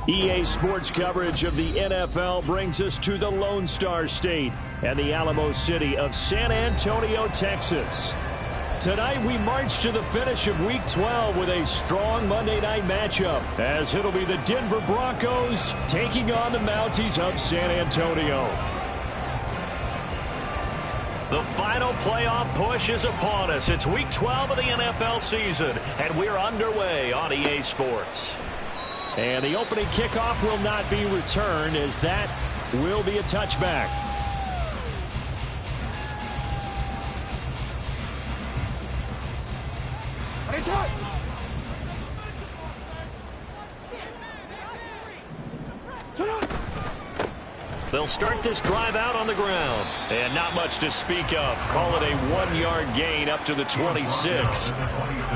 EA Sports coverage of the NFL brings us to the Lone Star State and the Alamo City of San Antonio, Texas. Tonight we march to the finish of Week 12 with a strong Monday night matchup, as it'll be the Denver Broncos taking on the Mounties of San Antonio. The final playoff push is upon us. It's Week 12 of the NFL season, and we're underway on EA Sports. And the opening kickoff will not be returned, as that will be a touchback. They'll start this drive out on the ground. And not much to speak of. Call it a 1-yard gain up to the 26.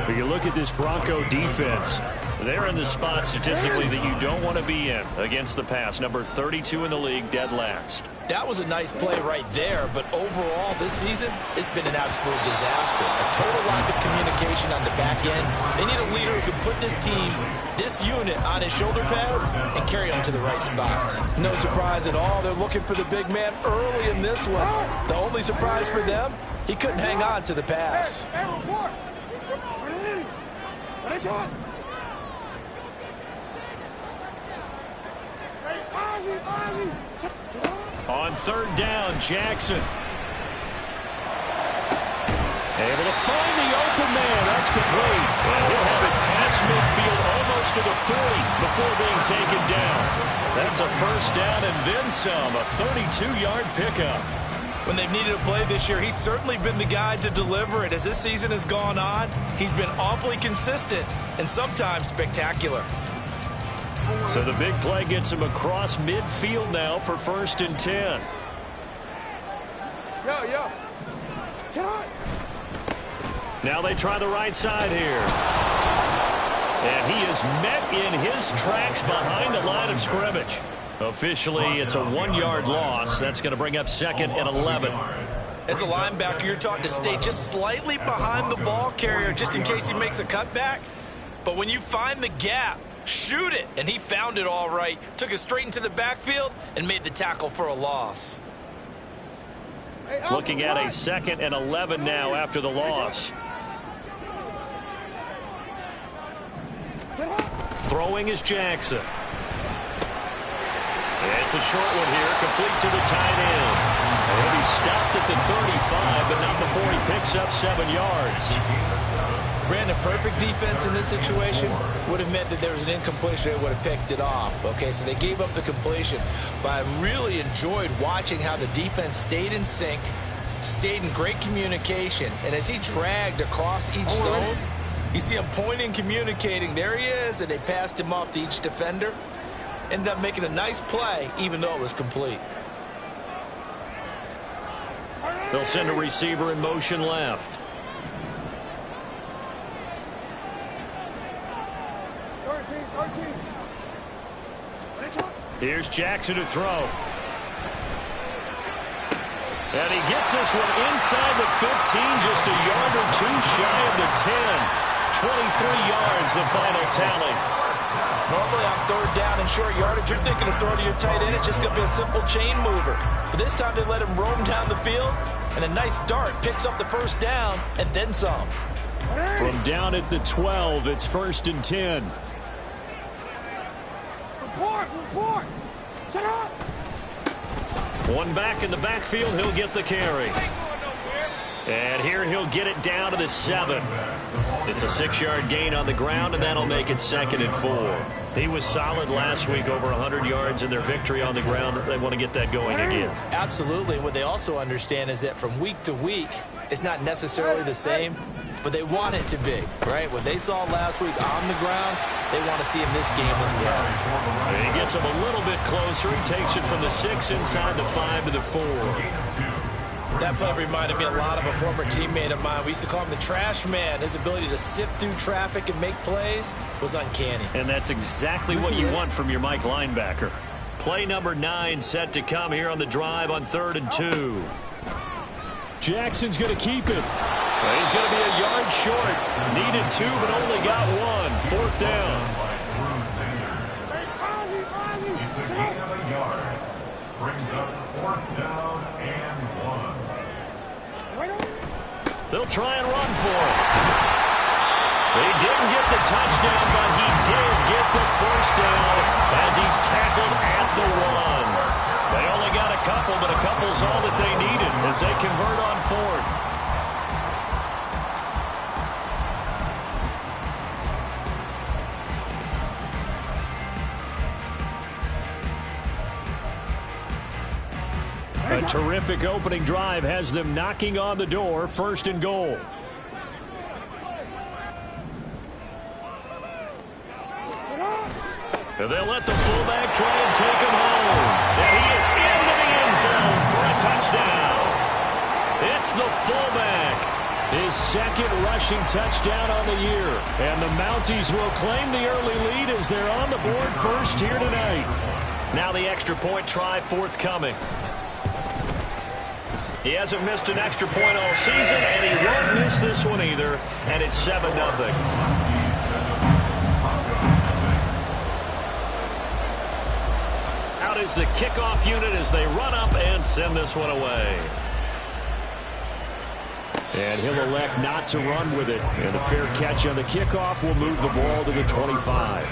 But you look at this Bronco defense. They're in the spot statistically that you don't want to be in against the pass. Number 32 in the league, dead last. That was a nice play right there, but overall this season, it's been an absolute disaster. A total lack of communication on the back end. They need a leader who can put this team, this unit, on his shoulder pads and carry them to the right spots. No surprise at all. They're looking for the big man early in this one. The only surprise for them, he couldn't hang on to the pass. On third down, Jackson. Able to find the open man. That's complete. And he'll have it past midfield almost to the 40 before being taken down. That's a first down and then some. A 32-yard pickup. When they've needed a play this year, he's certainly been the guy to deliver it. As this season has gone on, he's been awfully consistent and sometimes spectacular. So the big play gets him across midfield now for 1st and 10. Now they try the right side here. And he is met in his tracks behind the line of scrimmage. Officially, it's a 1-yard loss. That's going to bring up 2nd and 11. As a linebacker, you're taught to stay just slightly behind the ball carrier just in case he makes a cutback. But when you find the gap, shoot it. And he found it all right. Took it straight into the backfield and made the tackle for a loss. Looking at a 2nd and 11 now after the loss. Throwing is Jackson. It's a short one here, complete to the tight end. And he stopped at the 35, but not before he picks up 7 yards. Brandon, perfect defense in this situation would have meant that there was an incompletion. They would have picked it off. Okay, so they gave up the completion. But I really enjoyed watching how the defense stayed in sync, stayed in great communication. And as he dragged across each zone, you see him pointing, communicating. There he is, and they passed him off to each defender. Ended up making a nice play, even though it was complete. They'll send a receiver in motion left. Here's Jackson to throw. And he gets this one inside the 15, just a yard or two shy of the 10. 23 yards, the final tally. Normally on third down and short yardage, you're thinking of throwing to your tight end. It's just going to be a simple chain mover. But this time they let him roam down the field, and a nice dart picks up the first down and then some. From down at the 12, it's 1st and 10. Report! Set up! One back in the backfield, he'll get the carry. And here he'll get it down to the 7. It's a 6-yard gain on the ground, and that'll make it 2nd and 4. He was solid last week, over 100 yards in their victory on the ground. They want to get that going again. Absolutely. And what they also understand is that from week to week, it's not necessarily the same, but they want it to be, right? What they saw last week on the ground, they want to see in this game as well. And he gets him a little bit closer. He takes it from the 6 inside the 5 to the 4. That play reminded me a lot of a former teammate of mine. We used to call him the trash man. His ability to sift through traffic and make plays was uncanny. And that's exactly what you want from your Mike linebacker. Play number 9 set to come here on the drive on 3rd and 2. Jackson's going to keep it. Well, he's going to be a yard short. Needed 2, but only got 1. 4th down. brings up 4th down and 1. They'll try and run for it. They didn't get the touchdown, but he did get the first down as he's tackled at the 1. They only got a couple, but a couple's all that they needed as they convert on 4th. A terrific opening drive has them knocking on the door, 1st and goal. And they'll let the fullback try and take him home. And he is into the end zone for a touchdown. It's the fullback. His 2nd rushing touchdown on the year. And the Mounties will claim the early lead as they're on the board first here tonight. Now the extra point try forthcoming. He hasn't missed an extra point all season, and he won't miss this one either. And it's 7-0. Out is the kickoff unit as they run up and send this one away. And he'll elect not to run with it. And the fair catch on the kickoff will move the ball to the 25.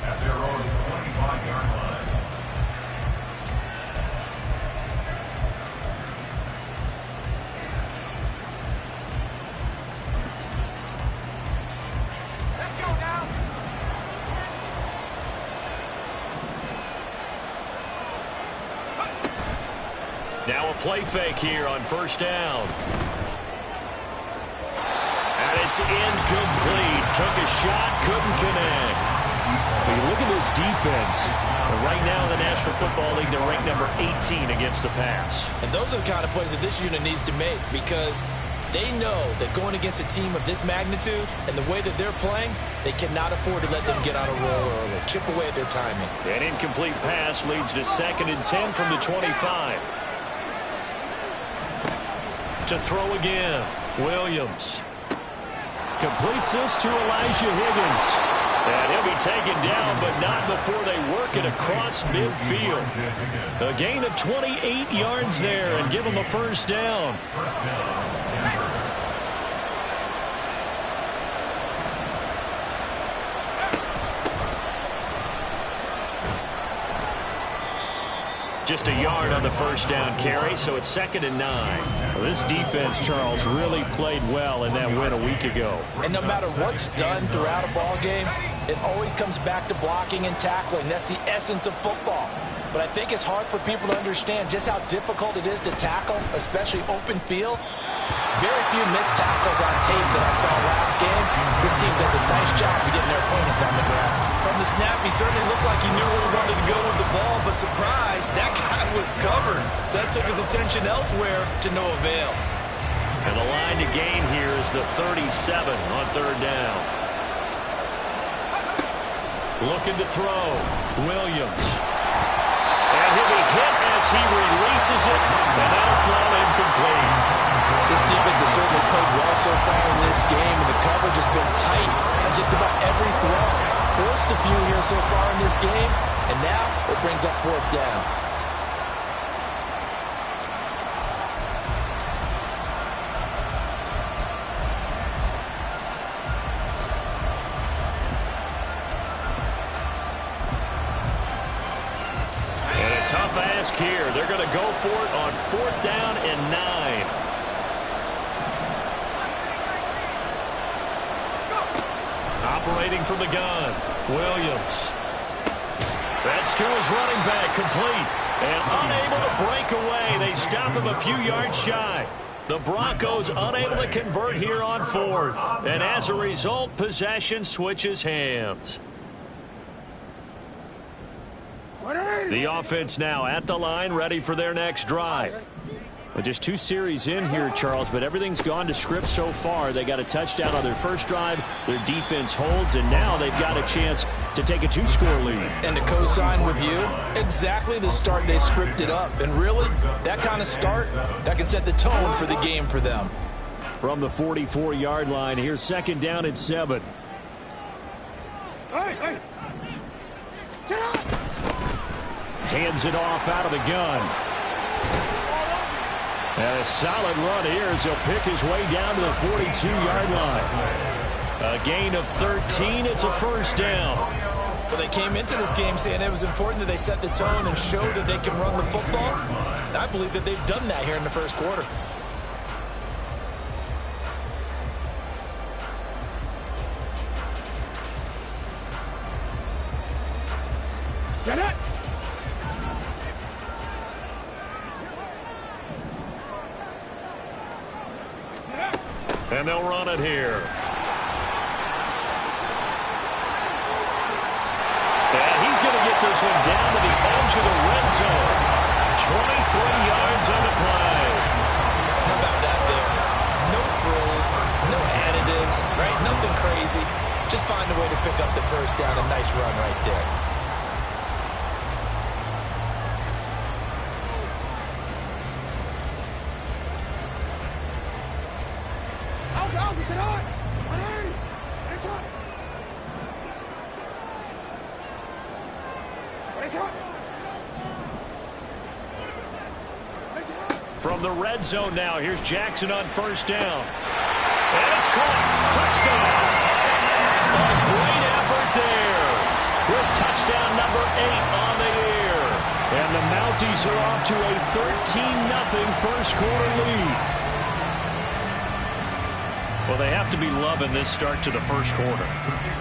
At their own 25-yard line. Now a play fake here on 1st down. And it's incomplete. Took a shot, couldn't connect. When you look at this defense, right now in the National Football League, they're ranked number 18 against the pass. And those are the kind of plays that this unit needs to make because they know that going against a team of this magnitude and the way that they're playing, they cannot afford to let them get on a roll early. Chip away at their timing. An incomplete pass leads to 2nd and 10 from the 25. To throw again, Williams. Completes this to Elijah Higgins. And he'll be taken down, but not before they work it across midfield. A gain of 28 yards there and give them a 1st down. Just a yard on the 1st down carry, so it's 2nd and 9. Well, this defense, Charles, really played well in that win a week ago. And no matter what's done throughout a ball game, it always comes back to blocking and tackling. That's the essence of football. But I think it's hard for people to understand just how difficult it is to tackle, especially open field. Very few missed tackles on tape that I saw last game. This team does a nice job of getting their opponents on the ground. From the snap, he certainly looked like he knew where he wanted to go with the ball, but surprise, that guy was covered. So that took his attention elsewhere to no avail. And the line to gain here is the 37 on 3rd down. Looking to throw, Williams. And he'll be hit as he releases it, and that'll fall incomplete. This defense has certainly played well so far in this game, and the coverage has been tight on just about every throw. Forced a few here so far in this game, and now it brings up 4th down. And a tough ask here. They're going to go for it on 4th down and 9. Operating from the gun, Williams. That's to his running back, complete. And unable to break away. They stop him a few yards shy. The Broncos unable to convert here on 4th. And as a result, possession switches hands. The offense now at the line, ready for their next drive. Well, just 2 series in here, Charles, but everything's gone to script so far. They got a touchdown on their first drive. Their defense holds, and now they've got a chance to take a 2-score lead. And to co-sign with you, exactly the start they scripted up. And really, that kind of start, that can set the tone for the game for them. From the 44-yard line, here's 2nd down and 7. Hey, sit up! Hands it off out of the gun. And a solid run here as he'll pick his way down to the 42-yard line. A gain of 13. It's a first down. Well, they came into this game saying it was important that they set the tone and show that they can run the football. And I believe that they've done that here in the first quarter. Get it! And they'll run it here. And he's going to get this one down to the edge of the red zone. 23 yards on the play. How about that there? No frills, no additives, right? Nothing crazy. Just find a way to pick up the first down. A nice run right there. From the red zone now, here's Jackson on first down. And it's caught. Touchdown. A great effort there. With touchdown number 8 on the year. And the Mounties are off to a 13-0 first quarter lead. Well, they have to be loving this start to the first quarter.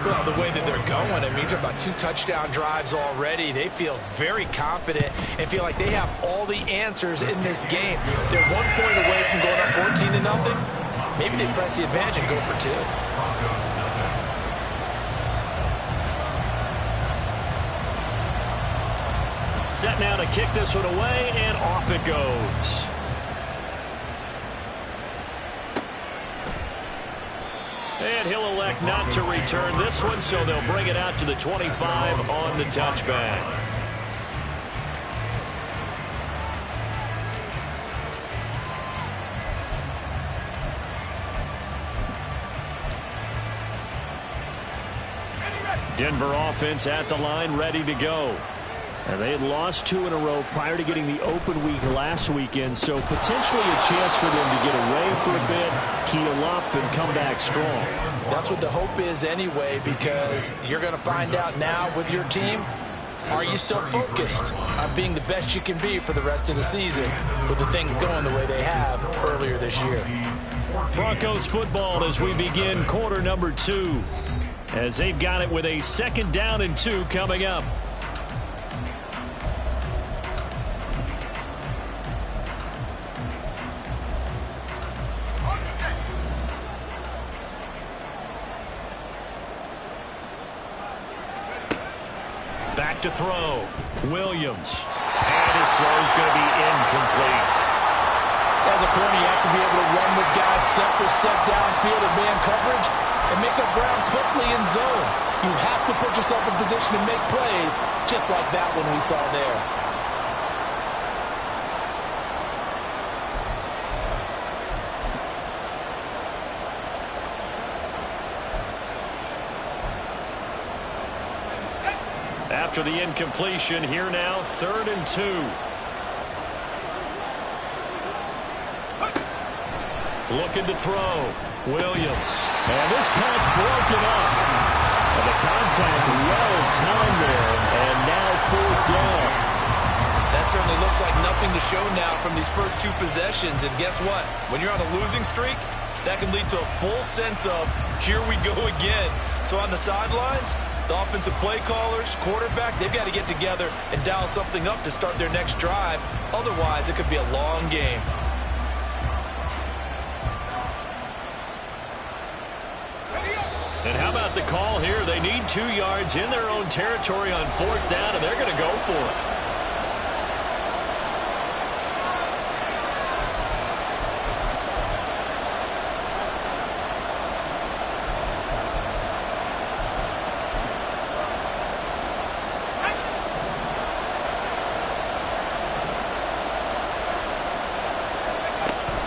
Well, the way that they're going, I mean, you're talking about 2 touchdown drives already. They feel very confident and feel like they have all the answers in this game. They're 1 point away from going up 14-0. Maybe they press the advantage and go for 2. Set now to kick this one away, and off it goes. And he'll elect not to return this one, so they'll bring it out to the 25 on the touchback. Denver offense at the line, ready to go. And they had lost 2 in a row prior to getting the open week last weekend, so potentially a chance for them to get away for a bit, heal up, and come back strong. That's what the hope is anyway, because you're going to find out now with your team, are you still focused on being the best you can be for the rest of the season with the things going the way they have earlier this year? Broncos football as we begin quarter number 2, as they've got it with a 2nd down and 2 coming up. Back to throw. Williams. And his throw is going to be incomplete. As a corner, you have to be able to run with guys step for step downfield in man coverage and make up ground quickly in zone. You have to put yourself in position to make plays, just like that one we saw there. After the incompletion, here now, 3rd and 2. Looking to throw. Williams. And this pass broken up. And the contact well timed there. And now 4th down. That certainly looks like nothing to show now from these first 2 possessions. And guess what? When you're on a losing streak, that can lead to a full sense of, here we go again. So on the sidelines, the offensive play callers, quarterback, they've got to get together and dial something up to start their next drive. Otherwise, it could be a long game. And how about the call here? They need 2 yards in their own territory on 4th down, and they're going to go for it.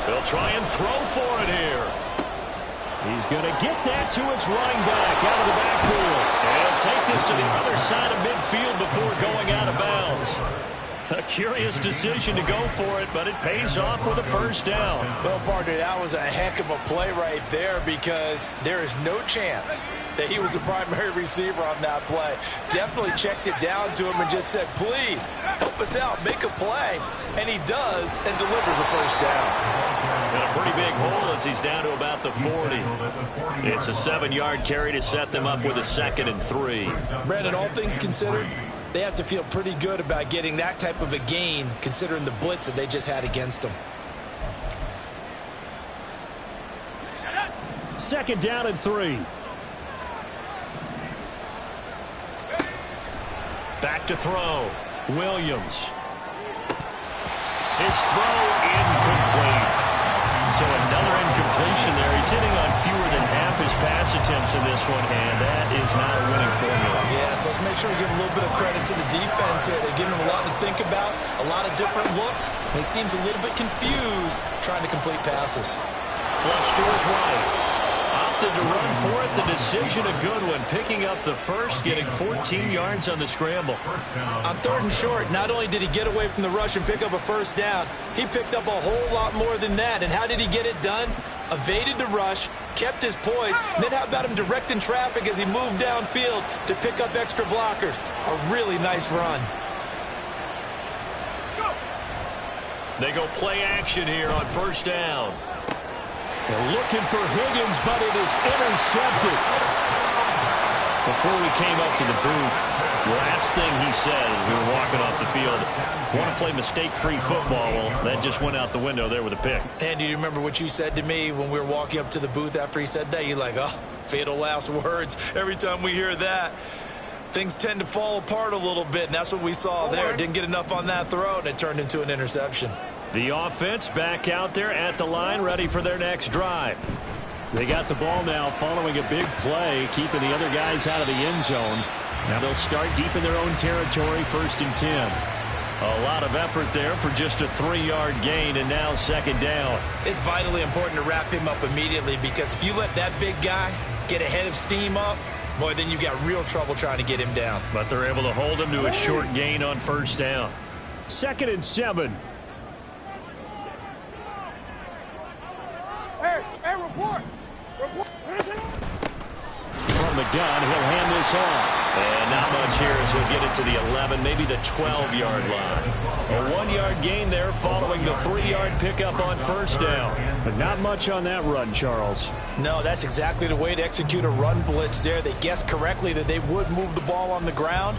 They'll try and throw for it here. He's going to get that to his running back out of the backfield. And take this to the other side of midfield before going out of bounds. A curious decision to go for it, but it pays off with a first down. Well, partner, that was a heck of a play right there because there is no chance that he was the primary receiver on that play. Definitely checked it down to him and just said, please, help us out, make a play. And he does and delivers a first down. And a pretty big hole as he's down to about the 40. It's a 7-yard carry to set them up with a 2nd and 3. Brandon, all things considered, they have to feel pretty good about getting that type of a gain considering the blitz that they just had against them. 2nd down and 3. Back to throw. Williams. His throw incomplete. So another incompletion there. He's hitting on fewer than half his pass attempts in this one, and that is not a winning formula. Yeah, so let's make sure we give a little bit of credit to the defense here. They're giving him a lot to think about, a lot of different looks, and he seems a little bit confused trying to complete passes. Flush to his right. Opted to run for it. The decision a good one. Picking up the first, getting 14 yards on the scramble. On 3rd and short, not only did he get away from the rush and pick up a first down, he picked up a whole lot more than that. And how did he get it done? Evaded the rush, kept his poise, and then how about him directing traffic as he moved downfield to pick up extra blockers? A really nice run. They go play action here on first down. They're looking for Higgins, but it is intercepted. Before we came up to the booth, last thing he said as we were walking off the field, want to play mistake-free football. Well, that just went out the window there with a pick. And do you remember what you said to me when we were walking up to the booth after he said that? You're like, oh, fatal last words. Every time we hear that, things tend to fall apart a little bit, and that's what we saw there. Didn't get enough on that throw, and it turned into an interception. The offense back out there at the line, ready for their next drive. They got the ball now following a big play, keeping the other guys out of the end zone. Now they'll start deep in their own territory, 1st and 10. A lot of effort there for just a 3-yard gain, and now 2nd down. It's vitally important to wrap him up immediately because if you let that big guy get ahead of steam up, boy, then you've got real trouble trying to get him down. But they're able to hold him to a short gain on 1st down. 2nd and 7. Hey, report! From the gun, he'll hand this off. And not much here as he'll get it to the 11, maybe the 12-yard line. A 1-yard gain there following the 3-yard pickup on 1st down. But not much on that run, Charles. No, that's exactly the way to execute a run blitz there. They guessed correctly that they would move the ball on the ground,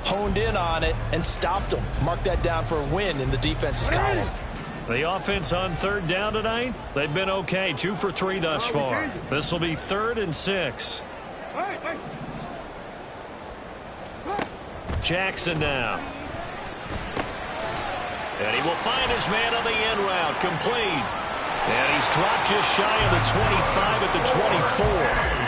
honed in on it, and stopped them. Mark that down for a win in the defense's column. The offense on 3rd down tonight, they've been okay. 2 for 3 thus far. This will be 3rd and 6. Jackson now. And he will find his man on the end route. Complete. And he's dropped just shy of the 25 at the 24.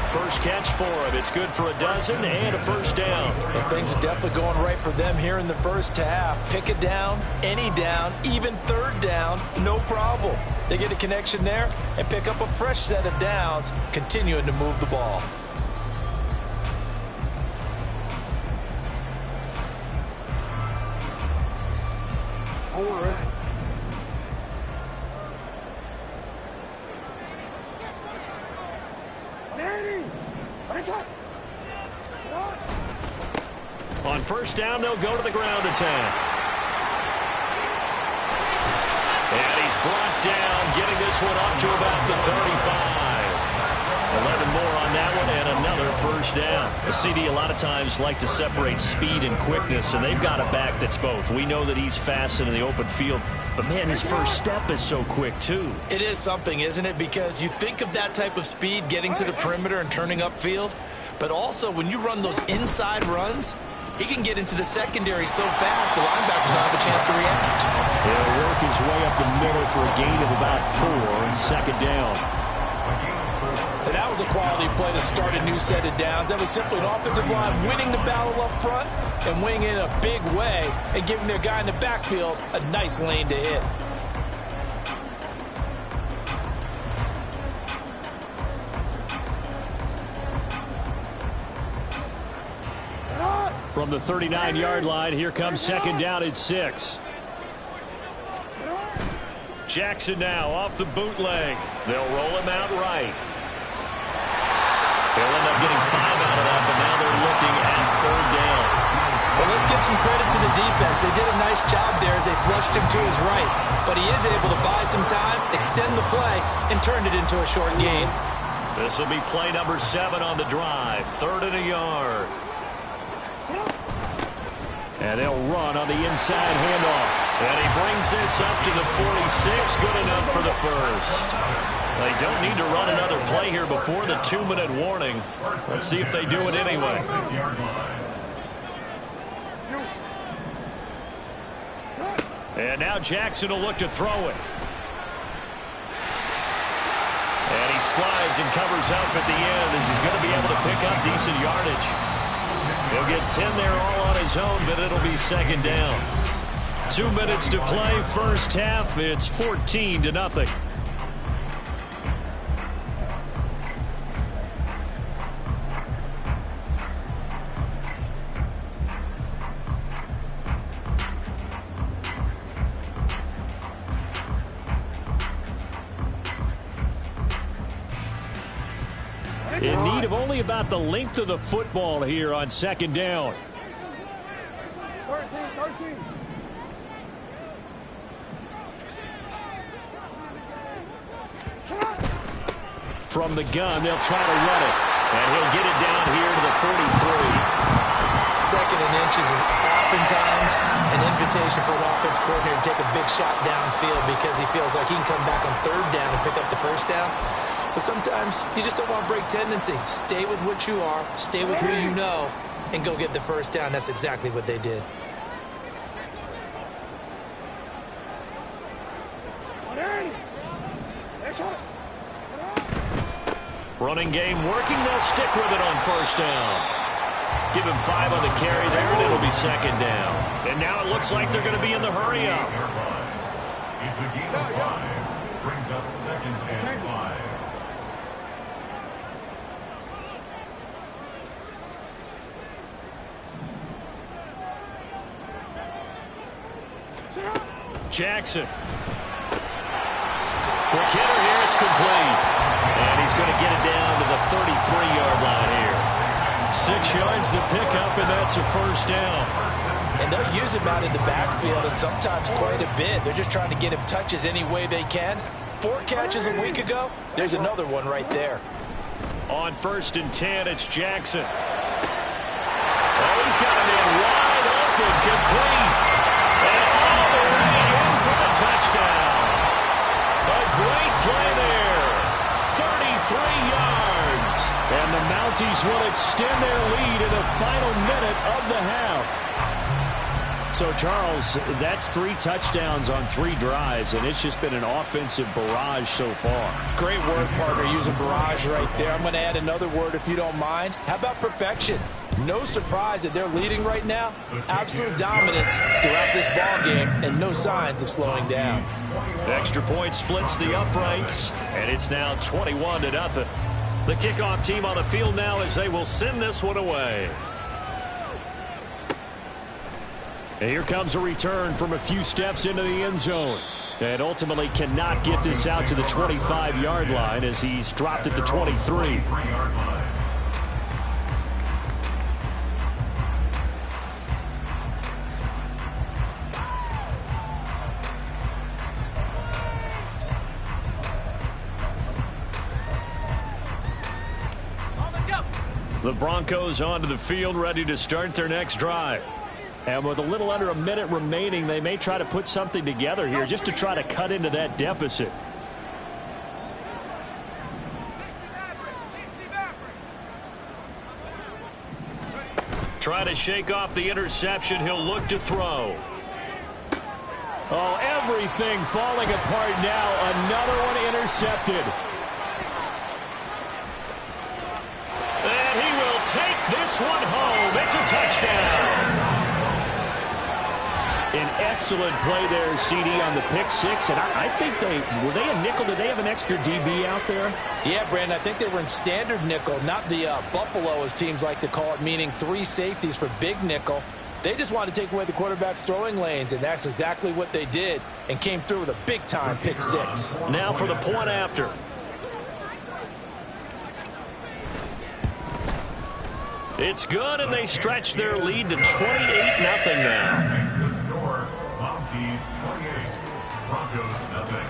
First catch for him. It's good for a dozen and a first down. Well, things are definitely going right for them here in the first half. Pick it down, any down, even 3rd down, no problem. They get a connection there and pick up a fresh set of downs, continuing to move the ball. On 1st down, they'll go to the ground attack. And he's brought down, getting this one up to about the 35. 11 more on that one, and another first down. The CD a lot of times like to separate speed and quickness, and they've got a back that's both. We know that he's fast in the open field, but, man, his first step is so quick, too. It is something, isn't it? Because you think of that type of speed getting to the perimeter and turning upfield, but also when you run those inside runs, he can get into the secondary so fast the linebackers don't have a chance to react. He'll work his way up the middle for a gain of about 4 and 2nd down. And that was a quality play to start a new set of downs. That was simply an offensive line winning the battle up front and winning in a big way and giving their guy in the backfield a nice lane to hit. From the 39-yard line, here comes second down at 6. Jackson now off the bootleg. They'll roll him out right. They'll end up getting 5 out of that, but now they're looking at third down. Well, let's give some credit to the defense. They did a nice job there as they flushed him to his right. But he is able to buy some time, extend the play, and turn it into a short gain. This will be play number 7 on the drive. 3rd and a yard. And they'll run on the inside handoff. And he brings this up to the 46. Good enough for the first. They don't need to run another play here before the 2-minute warning. Let's see if they do it anyway. And now Jackson will look to throw it. And he slides and covers up at the end as he's going to be able to pick up decent yardage. He'll get 10 there all on his own, but it'll be second down. 2 minutes to play, first half. It's 14-0. In need of only about the length of the football here on second down. 13. From the gun, they'll try to run it. And he'll get it down here to the 43. Second and inches is oftentimes an invitation for an offense coordinator to take a big shot downfield because he feels like he can come back on third down and pick up the first down. But sometimes you just don't want to break tendency. Stay with what you are, stay with who you know, and go get the first down. That's exactly what they did. Running game working. They'll stick with it on first down. Give him 5 on the carry there, and it'll be second down. And now it looks like they're going to be in the hurry up. It's a gain of 5. Brings up second and 5. Jackson. Quick hitter here. It's complete. And he's going to get it down to the 33-yard line here. 6 yards the pickup, and that's a first down. And they'll use him out in the backfield, and sometimes quite a bit. They're just trying to get him touches any way they can. 4 catches a week ago. There's another one right there. On 1st and 10, it's Jackson. Oh, he's got him in wide open, complete. And all the way in for the touchdown. A great play there. 33 yards. And the Mounties will extend their lead in the final minute of the half. So, Charles, that's 3 touchdowns on 3 drives, and it's just been an offensive barrage so far. Great word, partner, using barrage right there. I'm going to add another word if you don't mind. How about perfection? No surprise that they're leading right now. Absolute dominance throughout this ball game, and no signs of slowing down. Extra point splits the uprights, and it's now 21-0. The kickoff team on the field now as they will send this one away. And here comes a return from a few steps into the end zone. And ultimately cannot get this out to the 25-yard line as he's dropped at the 23. The Broncos onto the field, ready to start their next drive. And with a little under a minute remaining, they may try to put something together here just to try to cut into that deficit. Try to shake off the interception. He'll look to throw. Oh, everything falling apart now. Another one intercepted. And he will take this one home. It's a touchdown. An excellent play there, CD, on the pick six. And I think were they a nickel? Did they have an extra DB out there? Yeah, Brandon, I think they were in standard nickel, not the Buffalo, as teams like to call it, meaning 3 safeties for big nickel. They just wanted to take away the quarterback's throwing lanes, and that's exactly what they did and came through with a big-time pick six. Now for the point after. It's good, and they stretch their lead to 28-0 now. Makes the score Mounties 28, Broncos 0.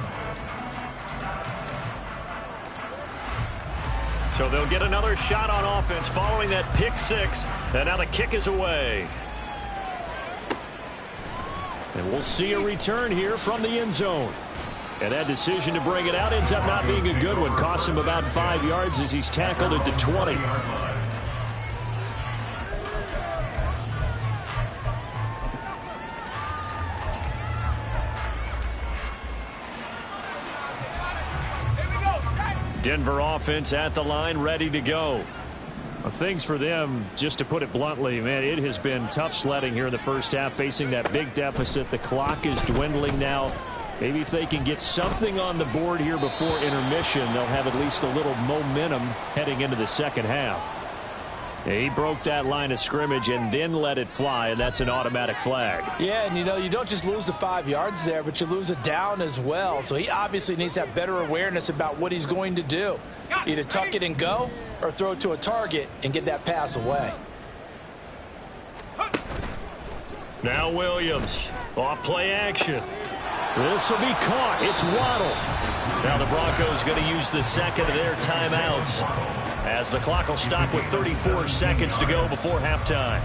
So they'll get another shot on offense following that pick six, and now the kick is away. And we'll see a return here from the end zone. And that decision to bring it out ends up not being a good one. Costs him about 5 yards as he's tackled at the 20. Denver offense at the line, ready to go. Things for them, just to put it bluntly, man, it has been tough sledding here in the first half, facing that big deficit. The clock is dwindling now. Maybe if they can get something on the board here before intermission, they'll have at least a little momentum heading into the second half. He broke that line of scrimmage and then let it fly, and that's an automatic flag. Yeah, and you don't just lose the 5 yards there, but you lose a down as well. So he obviously needs to have better awareness about what he's going to do. Either tuck it and go or throw it to a target and get that pass away. Now Williams, off play action. This will be caught. It's Waddle. Now the Broncos going to use the second of their timeouts, as the clock will stop with 34 seconds to go before halftime.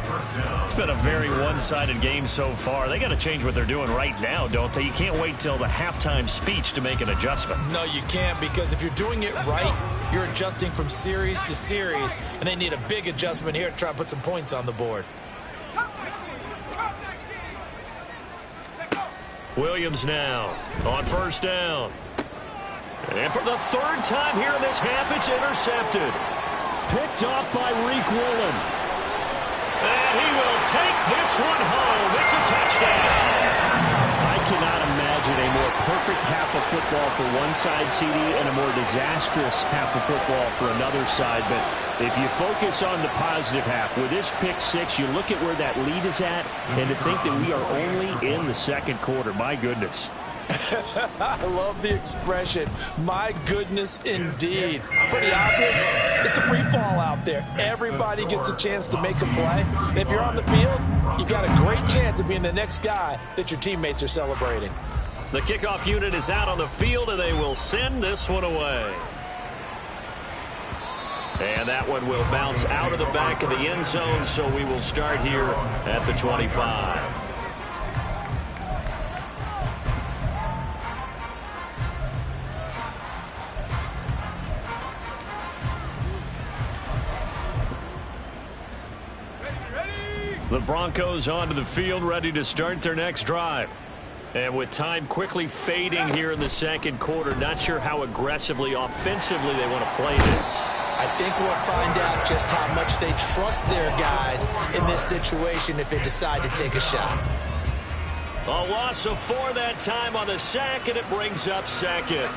It's been a very one-sided game so far. They got to change what they're doing right now, don't they? You can't wait till the halftime speech to make an adjustment. No, you can't, because if you're doing it right, you're adjusting from series to series, and they need a big adjustment here to try and put some points on the board. Williams now on first down. And for the third time here in this half, it's intercepted. Picked off by Reek Woolen. And he will take this one home. It's a touchdown. I cannot imagine a more perfect half of football for one side, CD, and a more disastrous half of football for another side. But if you focus on the positive half, with this pick six, you look at where that lead is at, and to think that we are only in the second quarter. My goodness. I love the expression. My goodness, indeed. Pretty obvious. It's a free fall out there. Everybody gets a chance to make a play. And if you're on the field, you've got a great chance of being the next guy that your teammates are celebrating. The kickoff unit is out on the field, and they will send this one away. And that one will bounce out of the back of the end zone, so we will start here at the 25. The Broncos onto the field, ready to start their next drive. And with time quickly fading here in the second quarter, not sure how aggressively, offensively they want to play this. I think we'll find out just how much they trust their guys in this situation if they decide to take a shot. A loss of 4 that time on the sack, and it brings up second.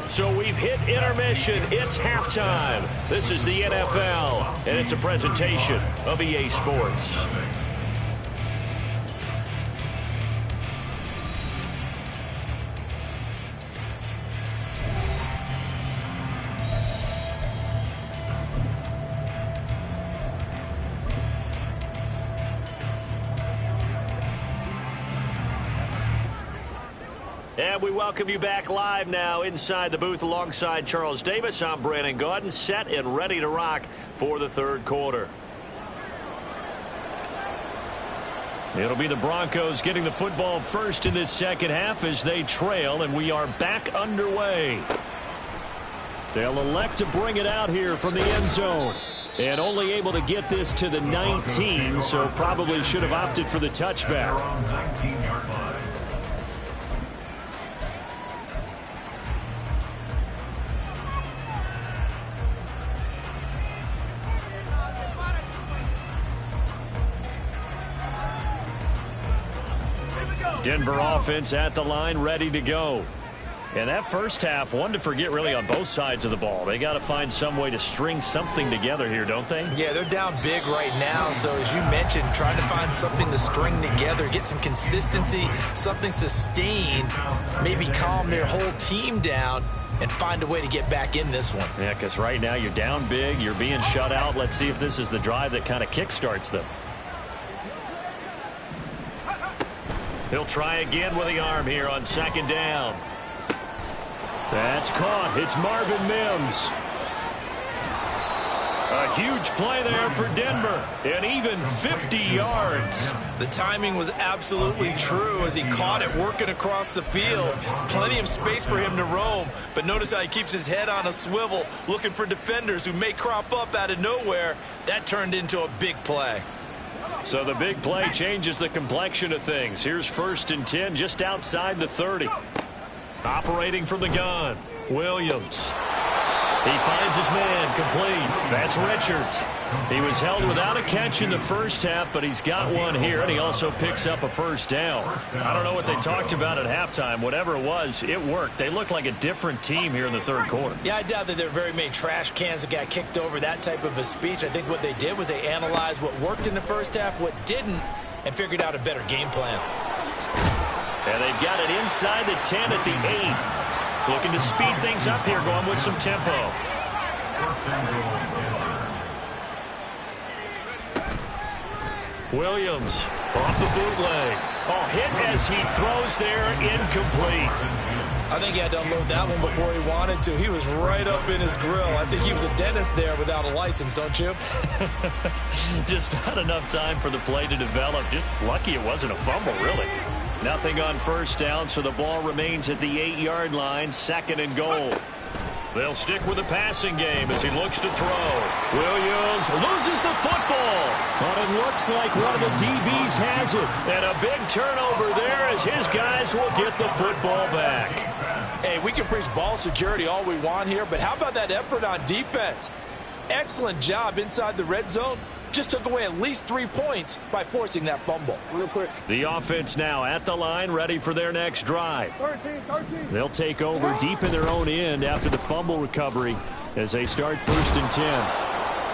So we've hit intermission. It's halftime. This is the NFL, and it's a presentation of EA Sports. And we welcome you back live now inside the booth alongside Charles Davis. I'm Brandon Gaudin, set and ready to rock for the third quarter. It'll be the Broncos getting the football first in this second half as they trail, and we are back underway. They'll elect to bring it out here from the end zone. And only able to get this to the 19, so probably should have opted for the touchback. 19-yard line. Denver offense at the line, ready to go. And that first half, one to forget really on both sides of the ball. They got to find some way to string something together here, don't they? Yeah, they're down big right now. So as you mentioned, trying to find something to string together, get some consistency, something sustained, maybe calm their whole team down and find a way to get back in this one. Yeah, because right now you're down big, you're being shut out. Let's see if this is the drive that kind of kickstarts them. He'll try again with the arm here on second down. That's caught. It's Marvin Mims. A huge play there for Denver, and even 50 yards. The timing was absolutely true as he caught it working across the field. Plenty of space for him to roam, but notice how he keeps his head on a swivel, looking for defenders who may crop up out of nowhere. That turned into a big play. So the big play changes the complexion of things. Here's 1st and 10 just outside the 30. Operating from the gun, Williams. He finds his man complete. That's Richards. He was held without a catch in the first half, but he's got one here, and he also picks up a first down. I don't know what they talked about at halftime. Whatever it was, it worked. They look like a different team here in the third quarter. Yeah, I doubt that there are very many trash cans that got kicked over, that type of a speech. I think what they did was they analyzed what worked in the first half, what didn't, and figured out a better game plan. And they've got it inside the 10 at the 8. Looking to speed things up here, going with some tempo. Williams off the bootleg. Oh, hit as he throws there, incomplete. I think he had to unload that one before he wanted to. He was right up in his grill. I think he was a dentist there without a license, don't you? Just not enough time for the play to develop. Just lucky it wasn't a fumble, really. Nothing on first down, so the ball remains at the 8-yard line, 2nd and goal. They'll stick with the passing game as he looks to throw. Williams loses the football. But it looks like one of the DBs has it. And a big turnover there as his guys will get the football back. Hey, we can preach ball security all we want here, but how about that effort on defense? Excellent job inside the red zone. Just took away at least 3 points by forcing that fumble. Real quick. The offense now at the line, ready for their next drive. 13. They'll take over deep in their own end after the fumble recovery as they start 1st and 10.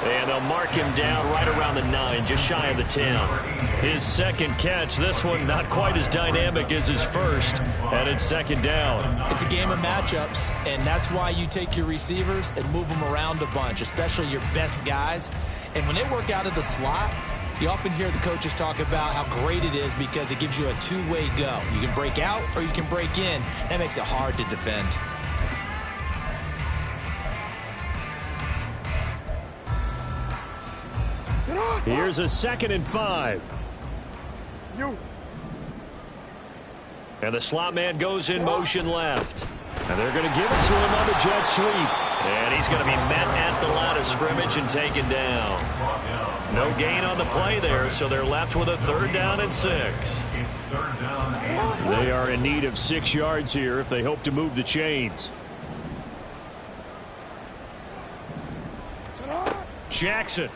And they'll mark him down right around the 9, just shy of the 10. His second catch, this one not quite as dynamic as his first, and it's 2nd down. It's a game of matchups, and that's why you take your receivers and move them around a bunch, especially your best guys. And when they work out of the slot, you often hear the coaches talk about how great it is because it gives you a two-way go. You can break out or you can break in. That makes it hard to defend. Here's a 2nd and 5. And the slot man goes in motion left. And they're going to give it to him on the jet sweep. And he's going to be met at the line of scrimmage and taken down. No gain on the play there, so they're left with a 3rd down and 6. They are in need of 6 yards here if they hope to move the chains. Jackson.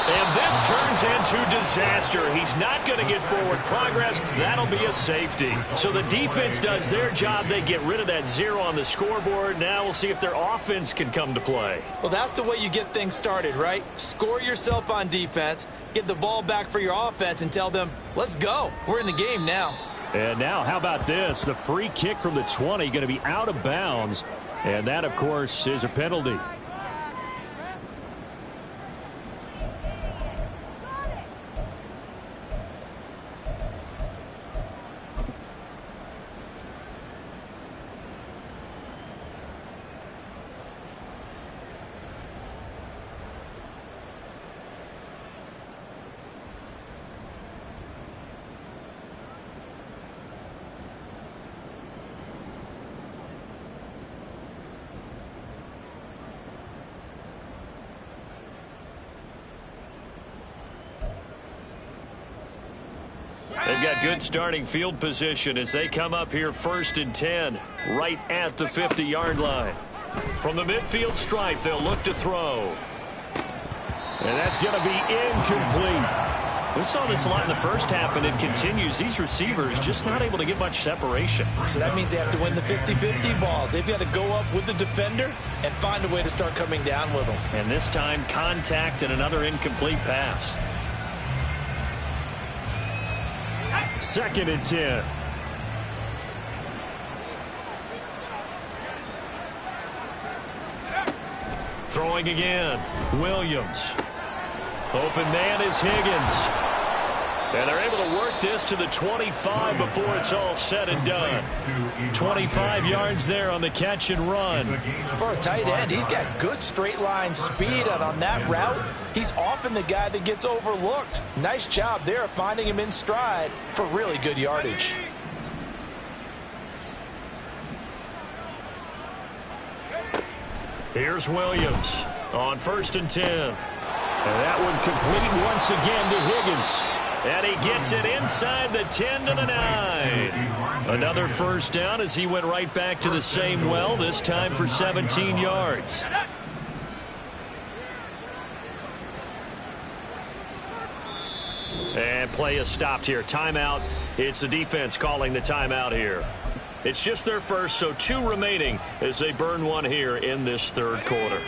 And this turns into disaster. He's not going to get forward progress. That'll be a safety. So the defense does their job. They get rid of that 0 on the scoreboard. Now we'll see if their offense can come to play. Well, that's the way you get things started, right? Score yourself on defense, get the ball back for your offense, and tell them, let's go. We're in the game now. And now, how about this? The free kick from the 20 going to be out of bounds. And that, of course, is a penalty. They've got good starting field position as they come up here 1st and 10, right at the 50-yard line. From the midfield stripe, they'll look to throw. And that's going to be incomplete. We saw this a lot in the first half, and it continues. These receivers just not able to get much separation. So that means they have to win the 50-50 balls. They've got to go up with the defender and find a way to start coming down with them. And this time, contact and another incomplete pass. 2nd and 10. Throwing again. Williams. Open man is Higgins. And they're able to work this to the 25 before it's all said and done. 25 yards there on the catch and run. For a tight end, he's got good straight line speed, and on that route, he's often the guy that gets overlooked. Nice job there finding him in stride for really good yardage. Here's Williams on 1st and 10. And that one complete once again to Higgins. And he gets it inside the 10 to the 9. Another first down as he went right back to the same well, this time for 17 yards. And play is stopped here. Timeout. It's the defense calling the timeout here. It's just their first, so 2 remaining as they burn one here in this 3rd quarter.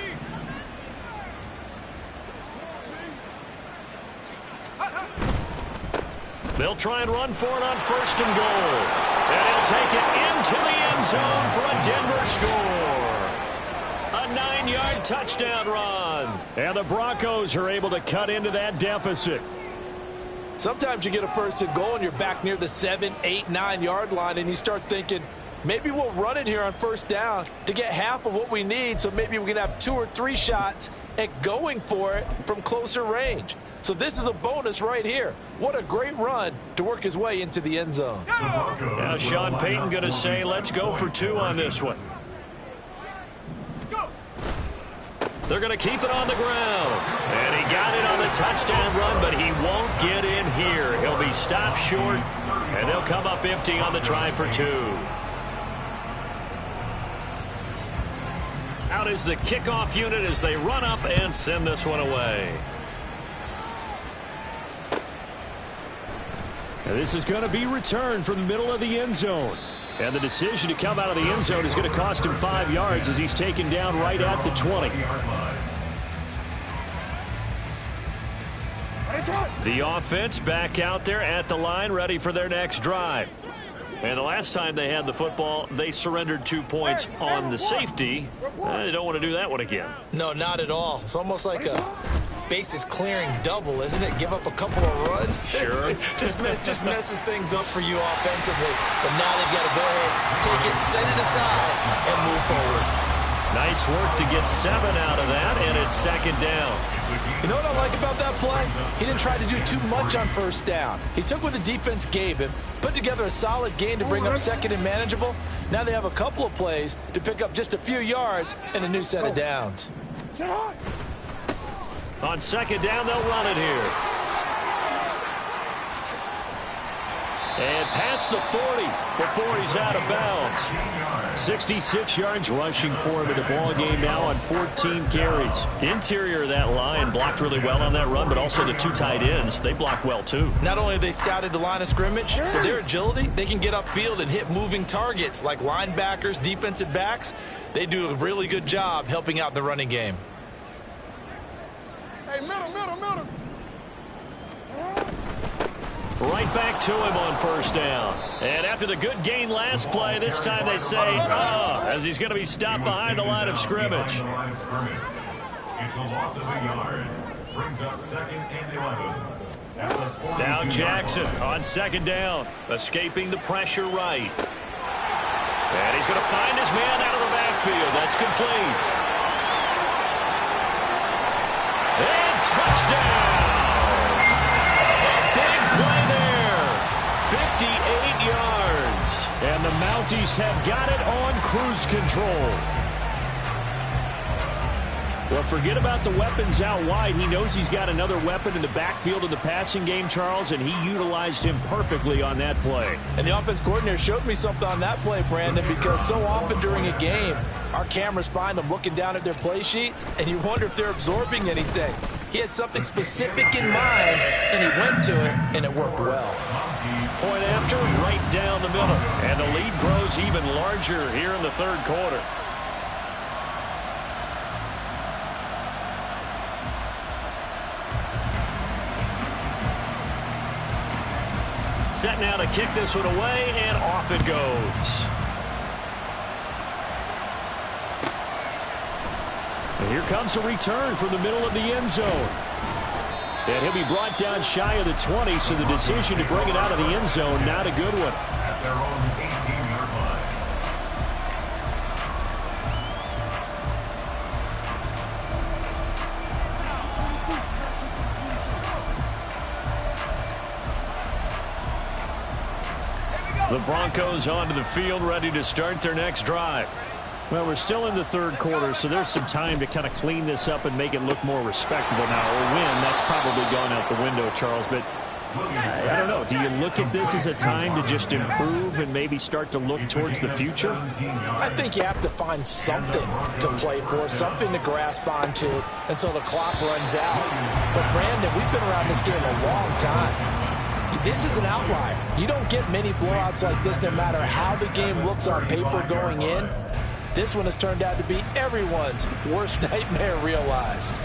They'll try and run for it on 1st and goal. And he'll take it into the end zone for a Denver score. A 9-yard touchdown run. And the Broncos are able to cut into that deficit. Sometimes you get a 1st and goal and you're back near the 7, 8, 9-yard line, and you start thinking, maybe we'll run it here on 1st down to get half of what we need, so maybe we can have 2 or 3 shots at going for it from closer range. So this is a bonus right here. What a great run to work his way into the end zone. Now Sean Payton going to say, let's go for 2 on this one. They're going to keep it on the ground. And he got it on the touchdown run, but he won't get in here. He'll be stopped short, and they'll come up empty on the try for 2. Out is the kickoff unit as they run up and send this one away. And this is going to be returned from the middle of the end zone. And the decision to come out of the end zone is going to cost him 5 yards as he's taken down right at the 20. The offense back out there at the line, ready for their next drive. And the last time they had the football, they surrendered 2 points on the safety. They don't want to do that one again. No, not at all. It's almost like a bases clearing double, isn't it? Give up a couple of runs. Sure. just messes things up for you offensively. But now they've got to go ahead, take it, set it aside, and move forward. Nice work to get 7 out of that, and it's 2nd down. You know what I like about that play? He didn't try to do too much on 1st down. He took what the defense gave him, put together a solid gain to bring up 2nd and manageable. Now they have a couple of plays to pick up just a few yards and a new set of downs. On 2nd down, they'll run it here. And past the 40 before he's out of bounds. 66 yards rushing for him in the ball game now on 14 carries. Interior of that line blocked really well on that run, but also the 2 tight ends, they blocked well too. Not only have they scouted the line of scrimmage, with their agility, they can get upfield and hit moving targets like linebackers, defensive backs. They do a really good job helping out in the running game. Hey, middle. Right back to him on 1st down. And after the good gain last play, this time they say, as he's going to be stopped behind the line of scrimmage. It's a loss of a yard. Brings up 2nd and 11. Now Jackson on 2nd down, escaping the pressure right. And he's going to find his man out of the backfield. That's complete. And touchdown! Play there. 58 yards. And the Mounties have got it on cruise control. Well, forget about the weapons out wide. He knows he's got another weapon in the backfield of the passing game, Charles, and he utilized him perfectly on that play. And the offense coordinator showed me something on that play, Brandon, because so often during a game, our cameras find them looking down at their play sheets, and you wonder if they're absorbing anything. He had something specific in mind, and he went to it, and it worked well. Point after, right down the middle. And the lead grows even larger here in the third quarter. Set now to kick this one away, and off it goes. And here comes a return from the middle of the end zone. And he'll be brought down shy of the 20, so the decision to bring it out of the end zone, not a good one. At their own 18-yard line. The Broncos onto the field, ready to start their next drive. Well, we're still in the third quarter, so there's some time to kind of clean this up and make it look more respectable now. A win, that's probably gone out the window, Charles, but I don't know. Do you look at this as a time to just improve and maybe start to look towards the future? I think you have to find something to play for, something to grasp onto until the clock runs out. But, Brandon, we've been around this game a long time. This is an outlier. You don't get many blowouts like this no matter how the game looks on paper going in. This one has turned out to be everyone's worst nightmare realized.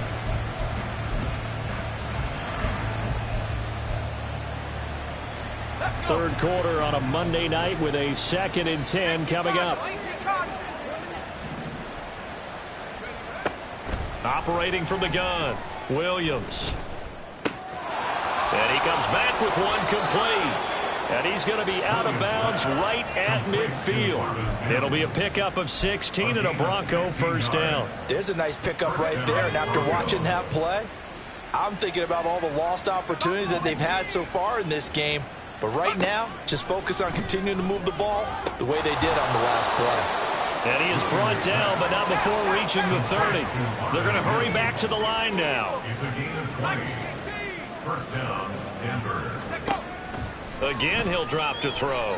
Third quarter on a Monday night with a 2nd and 10 coming up. Operating from the gun, Williams. And he comes back with one complete. And he's going to be out of bounds right at midfield. It'll be a pickup of 16 and a Bronco first down. There's a nice pickup right there, and after watching that play, I'm thinking about all the lost opportunities that they've had so far in this game. But right now, just focus on continuing to move the ball the way they did on the last play. And he is brought down, but not before reaching the 30. They're going to hurry back to the line now. It's a gain of 20. First down, Denver. Again, he'll drop to throw.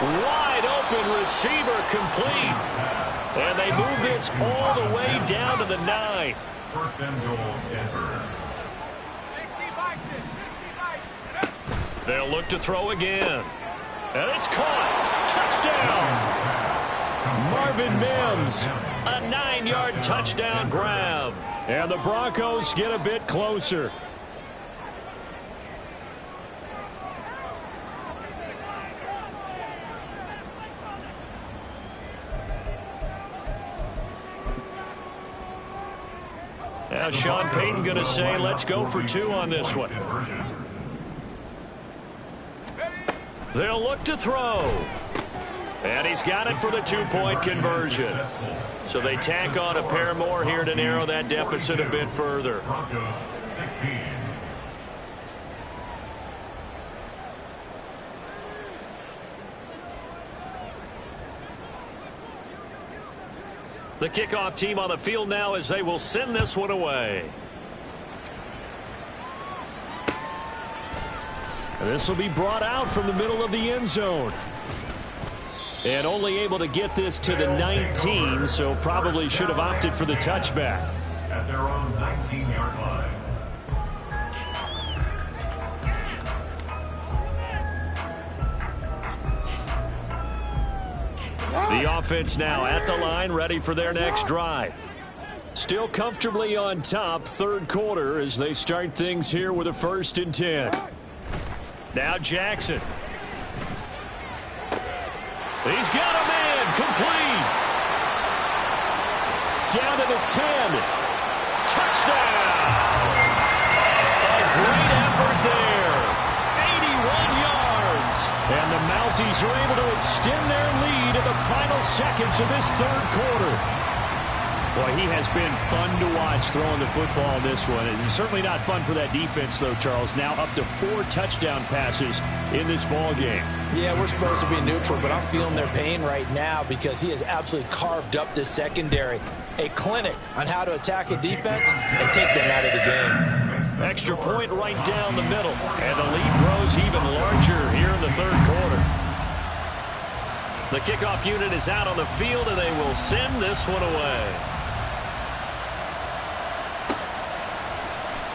Wide open receiver complete. And they move this all the way down to the 9. First and goal, Denver. They'll look to throw again. And it's caught. Touchdown. Marvin Mims. A 9-yard touchdown grab. And the Broncos get a bit closer. Now Sean Payton going to say, let's go for 2 on this one. They'll look to throw. And he's got it for the 2-point conversion. So they tack on a pair more here to narrow that deficit a bit further. Broncos 16. The kickoff team on the field now as they will send this one away. And this will be brought out from the middle of the end zone. And only able to get this to the 19, so probably should have opted for the touchback. At their own 19-yard line. The offense now at the line, ready for their next drive. Still comfortably on top, third quarter, as they start things here with a 1st and 10. Now Jackson. He's got a man complete. Down to the 10. Touchdown. A great effort there. 81 yards. And the Mounties are able to extend their lead in the final seconds of this third quarter. Boy, he has been fun to watch throwing the football in this one. It's certainly not fun for that defense, though, Charles. Now up to 4 touchdown passes in this ball game. Yeah, we're supposed to be neutral, but I'm feeling their pain right now because he has absolutely carved up this secondary. A clinic on how to attack a defense and take them out of the game. Extra point right down the middle. And the lead grows even larger here in the third quarter. The kickoff unit is out on the field, and they will send this one away.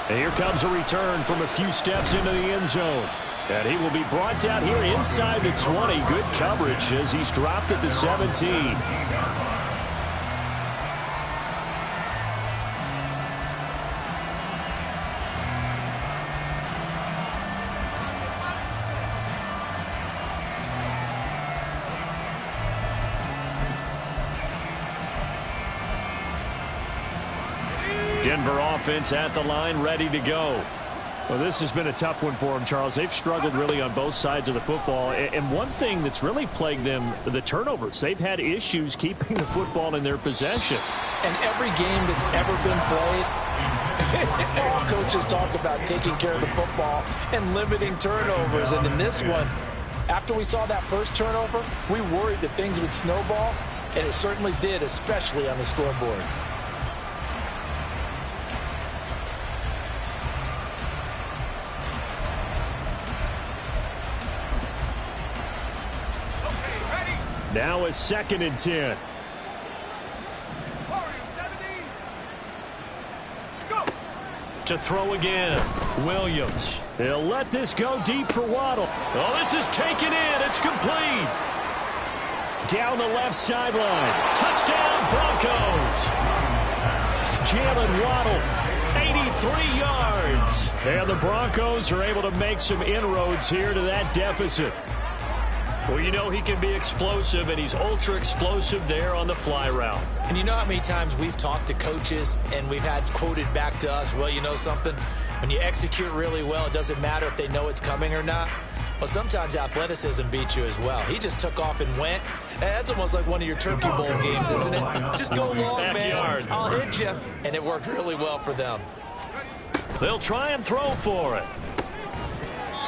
And here comes a return from a few steps into the end zone. And he will be brought down here inside the 20. Good coverage as he's dropped at the 17. Denver offense at the line, ready to go. Well, this has been a tough one for them, Charles. They've struggled really on both sides of the football. And one thing that's really plagued them, the turnovers. They've had issues keeping the football in their possession. And every game that's ever been played, all coaches talk about taking care of the football and limiting turnovers. And in this one, after we saw that first turnover, we worried that things would snowball, and it certainly did, especially on the scoreboard. Now a 2nd and 10. To throw again. Williams. He'll let this go deep for Waddle. Oh, this is taken in. It's complete. Down the left sideline. Touchdown, Broncos. Jalen Waddle, 83 yards. And the Broncos are able to make some inroads here to that deficit. Well, you know he can be explosive, and he's ultra explosive there on the fly route. And you know how many times we've talked to coaches and we've had quoted back to us, well, you know something? When you execute really well, it doesn't matter if they know it's coming or not. Well, sometimes athleticism beats you as well. He just took off and went. That's almost like one of your Turkey Bowl games, isn't it? Just go long, man. I'll hit you. And it worked really well for them. They'll try and throw for it.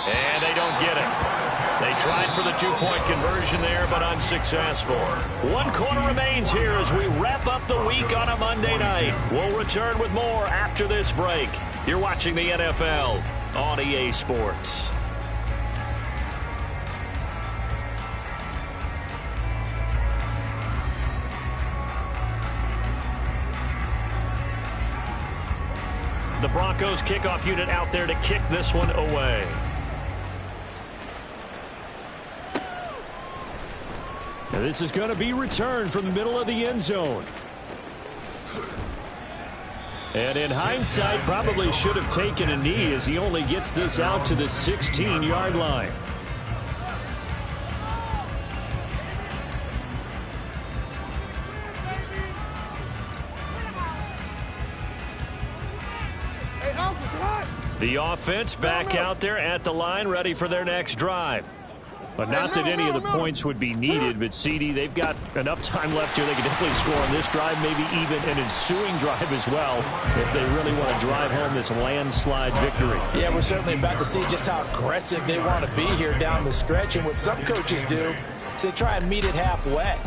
And they don't get it. They tried for the two-point conversion there, but unsuccessful. 1 quarter remains here as we wrap up the week on a Monday night. We'll return with more after this break. You're watching the NFL on EA Sports. The Broncos kickoff unit out there to kick this one away. Now this is going to be returned from the middle of the end zone. And in hindsight, probably should have taken a knee as he only gets this out to the 16-yard line. The offense back out there at the line, ready for their next drive. But not that any of the points would be needed, but CD, they've got enough time left here. They can definitely score on this drive, maybe even an ensuing drive as well, if they really want to drive home this landslide victory. Yeah, we're certainly about to see just how aggressive they want to be here down the stretch. And what some coaches do is they try and meet it halfway,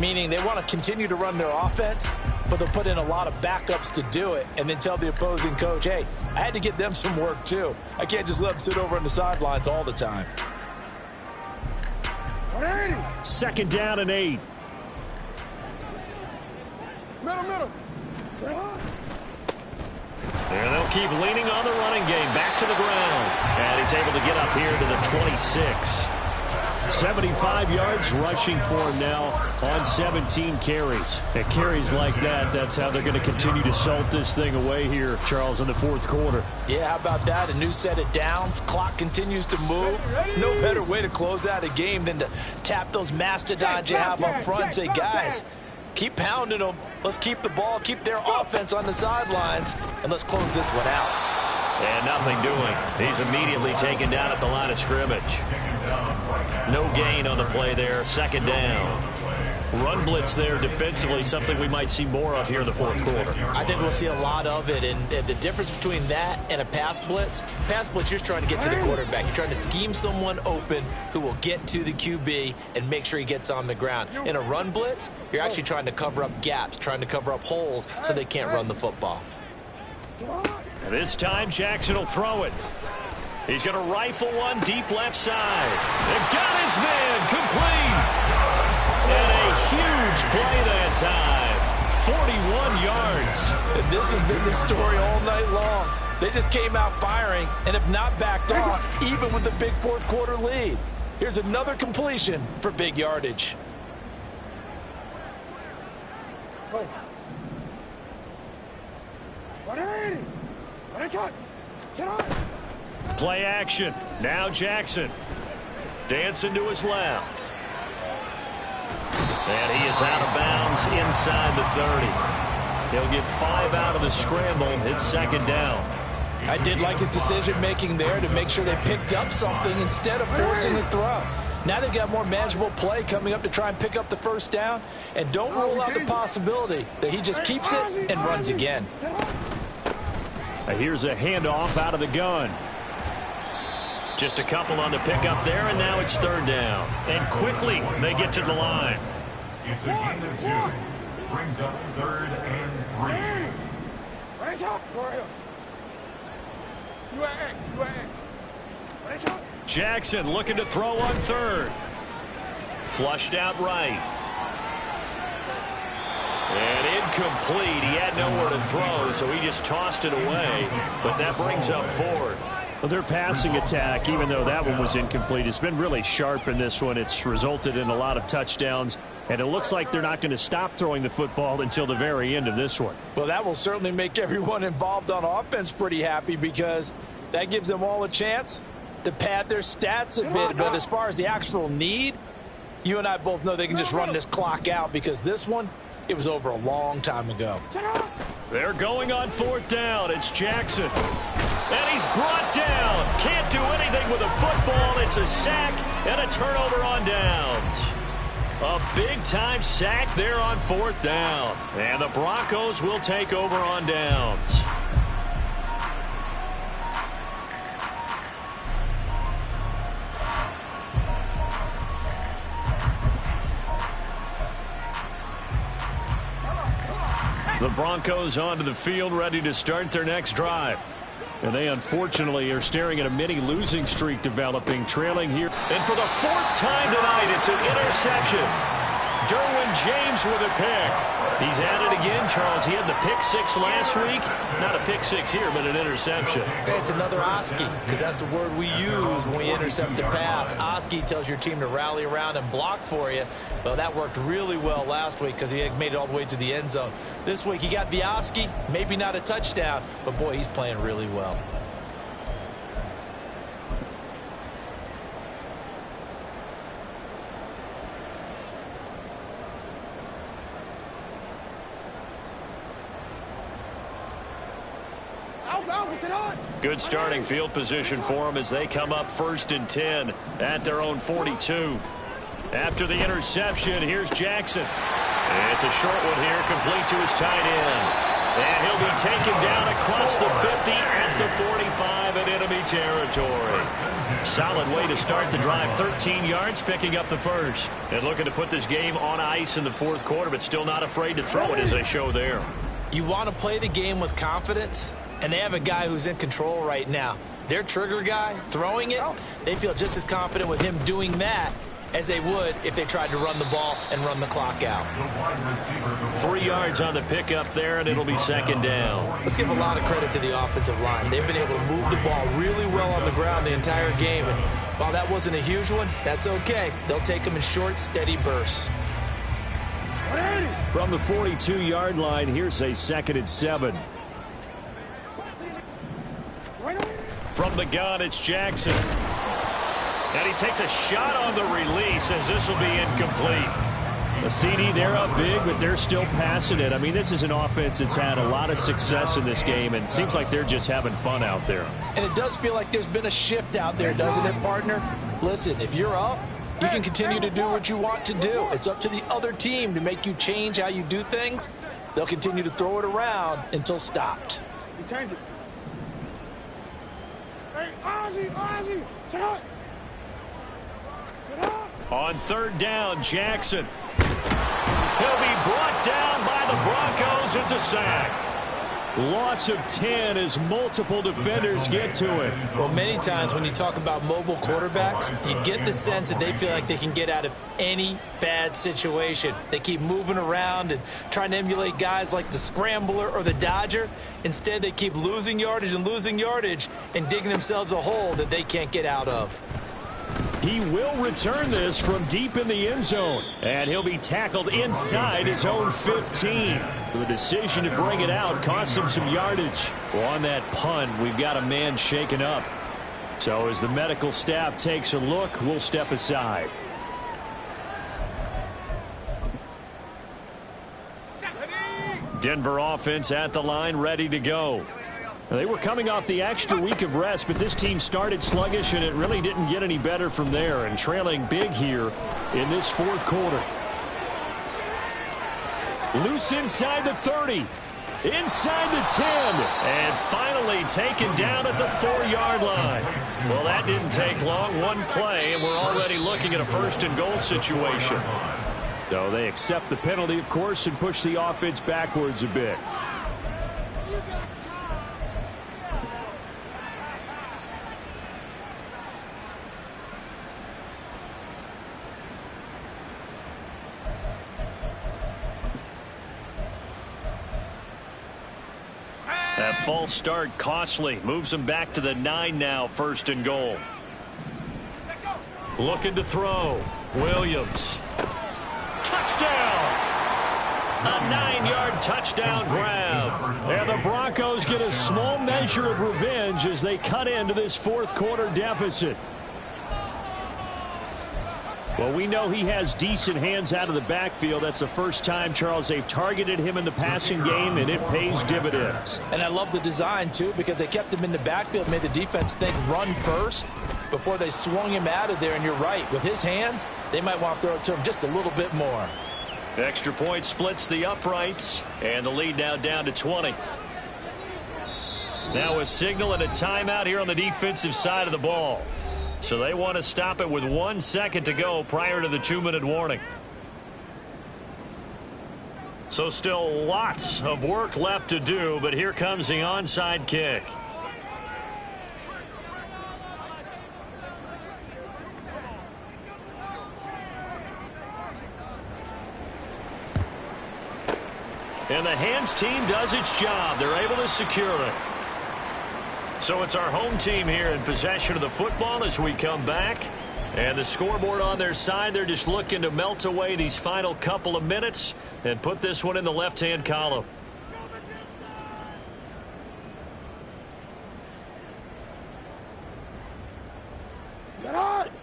meaning they want to continue to run their offense, but they'll put in a lot of backups to do it and then tell the opposing coach, hey, I had to get them some work too. I can't just let them sit over on the sidelines all the time. 2nd down and 8. Middle. And they'll keep leaning on the running game. Back to the ground. And he's able to get up here to the 26. 75 yards rushing for him now on 17 carries. And carries like that, that's how they're going to continue to salt this thing away here, Charles, in the 4th quarter. Yeah, how about that? A new set of downs. Clock continues to move. No better way to close out a game than to tap those mastodons you have up front and say, guys, keep pounding them. Let's keep the ball, keep their offense on the sidelines, and let's close this one out. And nothing doing. He's immediately taken down at the line of scrimmage. No gain on the play there. 2nd down. Run blitz there defensively, something we might see more of here in the 4th quarter. I think we'll see a lot of it, and the difference between that and a pass blitz, you're just trying to get to the quarterback. You're trying to scheme someone open who will get to the QB and make sure he gets on the ground. In a run blitz, you're actually trying to cover up gaps, trying to cover up holes so they can't run the football. This time Jackson will throw it. He's going to rifle one deep left side. They got his man complete. And a huge play that time. 41 yards. And this has been the story all night long. They just came out firing and have not backed off, even with the big fourth quarter lead. Here's another completion for big yardage. Play action. Now Jackson. Dancing to his left. And he is out of bounds inside the 30. He'll get 5 out of the scramble. It's second down. I did like his decision-making there to make sure they picked up something instead of forcing the throw. Now they've got more manageable play coming up to try and pick up the first down. And don't rule out the possibility that he just keeps it and runs again. Here's a handoff out of the gun. Just a couple on the pickup there, and now it's third down. And quickly they get to the line. It's a gain of 2. Brings up 3rd and 3. Jackson looking to throw on third. Flushed out right. And incomplete. He had nowhere to throw, so he just tossed it away. But that brings up 4th. Well, their passing attack, even though that one was incomplete, has been really sharp in this one. It's resulted in a lot of touchdowns, and it looks like they're not going to stop throwing the football until the very end of this one. Well, that will certainly make everyone involved on offense pretty happy, because that gives them all a chance to pad their stats a bit. But as far as the actual need, you and I both know they can just run this clock out, because this one, it was over a long time ago. They're going on 4th down. It's Jackson. And he's brought down. Can't do anything with a football. It's a sack and a turnover on downs. A big-time sack there on 4th down. And the Broncos will take over on downs. The Broncos onto the field, ready to start their next drive. And they unfortunately are staring at a mini losing streak developing, trailing here. And for the 4th time tonight, it's an interception. Derwin James with a pick. He's at it again, Charles. He had the pick 6 last week. Not a pick 6 here, but an interception. Okay, it's another Oski, because that's the word we use when we intercept a pass. Oski tells your team to rally around and block for you. Well, that worked really well last week because he had made it all the way to the end zone. This week he got the Oski, maybe not a touchdown, but boy, he's playing really well. Good starting field position for them as they come up 1st and 10 at their own 42. After the interception, here's Jackson. It's a short one here, complete to his tight end. And he'll be taken down across the 50 at the 45 in enemy territory. Solid way to start the drive. 13 yards, picking up the first. And looking to put this game on ice in the 4th quarter, but still not afraid to throw it as they show there. You want to play the game with confidence, and they have a guy who's in control right now. Their trigger guy, throwing it, they feel just as confident with him doing that as they would if they tried to run the ball and run the clock out. 3 yards on the pickup there, and it'll be second down. Let's give a lot of credit to the offensive line. They've been able to move the ball really well on the ground the entire game, and while that wasn't a huge one, that's okay. They'll take them in short, steady bursts. From the 42-yard line, here's a 2nd and 7. From the gun, it's Jackson. And he takes a shot on the release as this will be incomplete. The CD, they're up big, but they're still passing it. I mean, this is an offense that's had a lot of success in this game, and it seems like they're just having fun out there. And it does feel like there's been a shift out there, doesn't it, partner? Listen, if you're up, you can continue to do what you want to do. It's up to the other team to make you change how you do things. They'll continue to throw it around until stopped. Change it. Hey, Ozzy, sit up. On 3rd down, Jackson. He'll be brought down by the Broncos. It's a sack. Loss of 10 as multiple defenders get to it. Well, many times when you talk about mobile quarterbacks, you get the sense that they feel like they can get out of any bad situation. They keep moving around and trying to emulate guys like the Scrambler or the Dodger. Instead, they keep losing yardage and digging themselves a hole that they can't get out of. He will return this from deep in the end zone, and he'll be tackled inside his own 15. The decision to bring it out cost him some yardage. Well, on that punt, we've got a man shaken up. So as the medical staff takes a look, we'll step aside. Denver offense at the line, ready to go. They were coming off the extra week of rest, but this team started sluggish, and it really didn't get any better from there, and trailing big here in this fourth quarter. Loose inside the 30, inside the 10, and finally taken down at the 4-yard line. Well, that didn't take long, one play, and we're already looking at a first-and-goal situation. So they accept the penalty, of course, and push the offense backwards a bit. That false start costly. Moves them back to the 9 now, first and goal. Looking to throw. Williams. Touchdown! A 9-yard touchdown grab. And the Broncos get a small measure of revenge as they cut into this fourth quarter deficit. Well, we know he has decent hands out of the backfield. That's the first time, Charles, they've targeted him in the passing game, and it pays dividends. And I love the design, too, because they kept him in the backfield, made the defense think run first before they swung him out of there. And you're right, with his hands, they might want to throw it to him just a little bit more. Extra point splits the uprights, and the lead now down to 20. Now a signal and a timeout here on the defensive side of the ball. So they want to stop it with 1 second to go prior to the 2-minute warning. So still lots of work left to do, but here comes the onside kick. And the hands team does its job. They're able to secure it. So it's our home team here in possession of the football as we come back. And the scoreboard on their side, they're just looking to melt away these final couple of minutes and put this one in the left-hand column.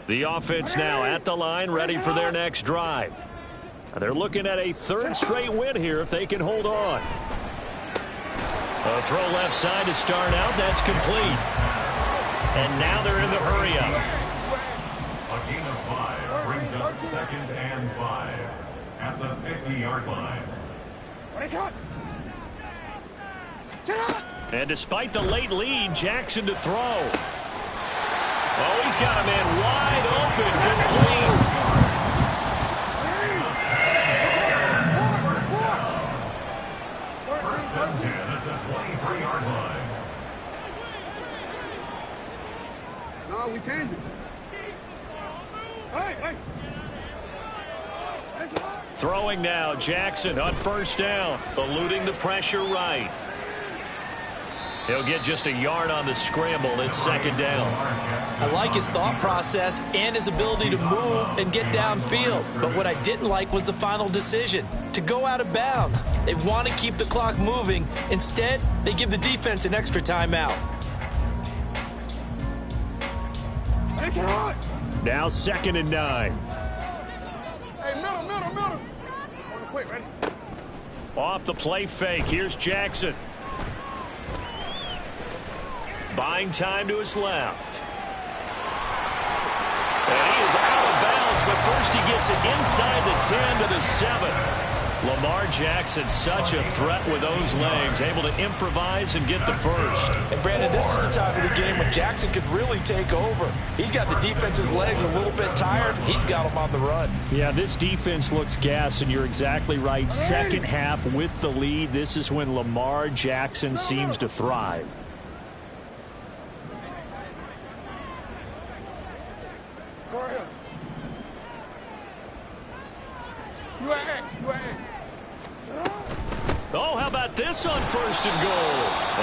The offense now at the line, ready for their next drive. They're looking at a third straight win here if they can hold on. A throw left side to start out. That's complete. And now they're in the hurry-up. A gain of 5 brings up 2nd and 5 at the 50-yard line. And despite the late lead, Jackson to throw. Oh, he's got a man wide open, complete. First and 10 at the 23-yard line. No, we changed it. Hey, hey. Throwing now, Jackson on first down, eluding the pressure right. He'll get just a yard on the scramble. It's 2nd down. I like his thought process and his ability to move and get downfield. But what I didn't like was the final decision, to go out of bounds. They want to keep the clock moving. Instead, they give the defense an extra timeout. Now 2nd and 9. Hey, middle. Quick, ready? Off the play fake. Here's Jackson. Buying time to his left. And he is out of bounds, but first he gets it inside the 10 to the 7. Lamar Jackson, such a threat with those legs, able to improvise and get the first. And Brandon, this is the time of the game when Jackson could really take over. He's got the defense's legs a little bit tired. He's got them on the run. Yeah, this defense looks gassed, and you're exactly right. Second half with the lead, this is when Lamar Jackson seems to thrive. Go ahead. You at X. You at X. Oh, how about this on 1st and goal?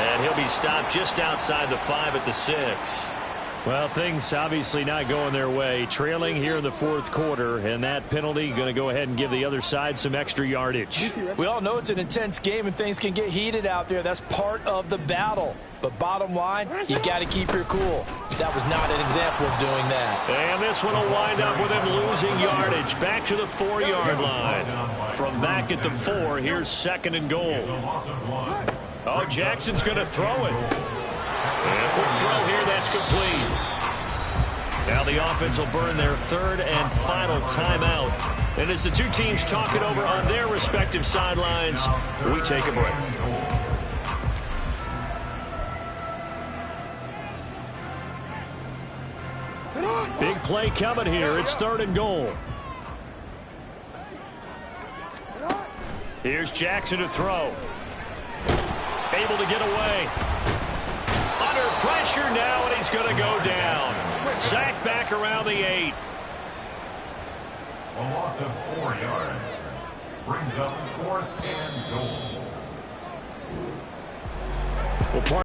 And he'll be stopped just outside the 5 at the 6. Well, things obviously not going their way. Trailing here in the 4th quarter, and that penalty going to go ahead and give the other side some extra yardage. We all know it's an intense game and things can get heated out there. That's part of the battle. But bottom line, you got to keep your cool. That was not an example of doing that. And this one will wind up with him losing yardage. Back to the 4-yard line. From back at the 4, here's 2nd and goal. Oh, Jackson's going to throw it. And a quick throw here, that's complete. Now the offense will burn their 3rd and final timeout. And as the two teams talk it over on their respective sidelines, we take a break. Big play coming here. It's 3rd and goal. Here's Jackson to throw. Able to get away. Under pressure now, and he's going to go down. Sacked back around the 8. A loss of 4 yards. Brings up 4th and goal. Well,